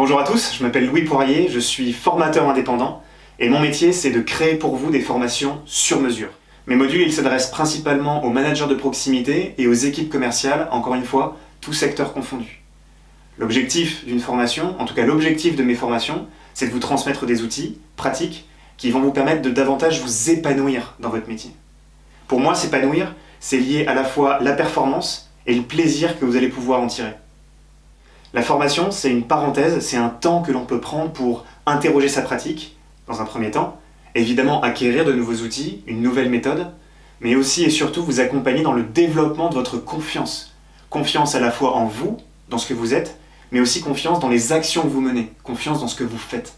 Bonjour à tous, je m'appelle Louis Poirier, je suis formateur indépendant et mon métier c'est de créer pour vous des formations sur mesure. Mes modules ils s'adressent principalement aux managers de proximité et aux équipes commerciales, encore une fois, tous secteurs confondus. L'objectif d'une formation, en tout cas l'objectif de mes formations, c'est de vous transmettre des outils pratiques qui vont vous permettre de davantage vous épanouir dans votre métier. Pour moi, s'épanouir, c'est lié à la fois la performance et le plaisir que vous allez pouvoir en tirer. La formation, c'est une parenthèse, c'est un temps que l'on peut prendre pour interroger sa pratique, dans un premier temps, évidemment acquérir de nouveaux outils, une nouvelle méthode, mais aussi et surtout vous accompagner dans le développement de votre confiance. Confiance à la fois en vous, dans ce que vous êtes, mais aussi confiance dans les actions que vous menez, confiance dans ce que vous faites.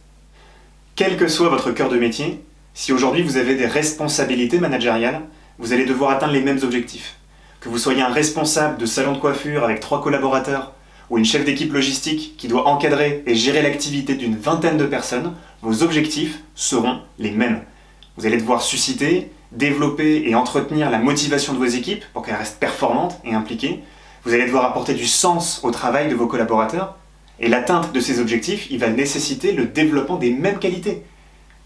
Quel que soit votre cœur de métier, si aujourd'hui vous avez des responsabilités managériales, vous allez devoir atteindre les mêmes objectifs. Que vous soyez un responsable de salon de coiffure avec 3 collaborateurs, ou une chef d'équipe logistique qui doit encadrer et gérer l'activité d'une vingtaine de personnes, vos objectifs seront les mêmes. Vous allez devoir susciter, développer et entretenir la motivation de vos équipes pour qu'elles restent performantes et impliquées. Vous allez devoir apporter du sens au travail de vos collaborateurs. Et l'atteinte de ces objectifs, il va nécessiter le développement des mêmes qualités.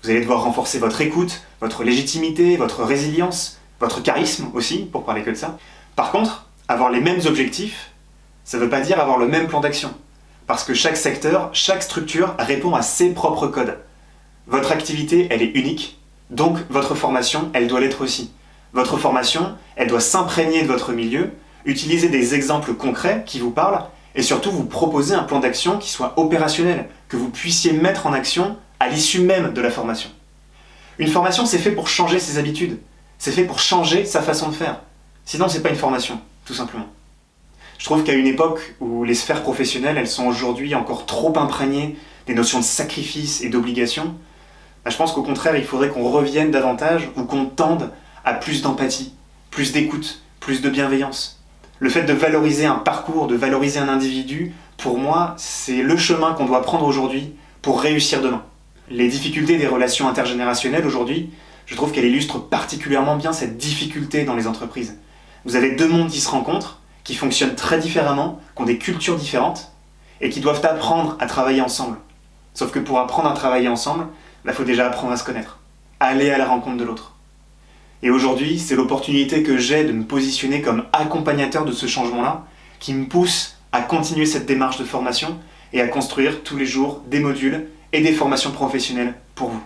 Vous allez devoir renforcer votre écoute, votre légitimité, votre résilience, votre charisme aussi, pour parler que de ça. Par contre, avoir les mêmes objectifs, ça ne veut pas dire avoir le même plan d'action. Parce que chaque secteur, chaque structure répond à ses propres codes. Votre activité, elle est unique, donc votre formation, elle doit l'être aussi. Votre formation, elle doit s'imprégner de votre milieu, utiliser des exemples concrets qui vous parlent, et surtout vous proposer un plan d'action qui soit opérationnel, que vous puissiez mettre en action à l'issue même de la formation. Une formation, c'est fait pour changer ses habitudes, c'est fait pour changer sa façon de faire. Sinon, c'est pas une formation, tout simplement. Je trouve qu'à une époque où les sphères professionnelles, elles sont aujourd'hui encore trop imprégnées des notions de sacrifice et d'obligation, je pense qu'au contraire, il faudrait qu'on revienne davantage ou qu'on tende à plus d'empathie, plus d'écoute, plus de bienveillance. Le fait de valoriser un parcours, de valoriser un individu, pour moi, c'est le chemin qu'on doit prendre aujourd'hui pour réussir demain. Les difficultés des relations intergénérationnelles aujourd'hui, je trouve qu'elles illustrent particulièrement bien cette difficulté dans les entreprises. Vous avez deux mondes qui se rencontrent, qui fonctionnent très différemment, qui ont des cultures différentes, et qui doivent apprendre à travailler ensemble. Sauf que pour apprendre à travailler ensemble, il faut déjà apprendre à se connaître, aller à la rencontre de l'autre. Et aujourd'hui, c'est l'opportunité que j'ai de me positionner comme accompagnateur de ce changement-là, qui me pousse à continuer cette démarche de formation et à construire tous les jours des modules et des formations professionnelles pour vous.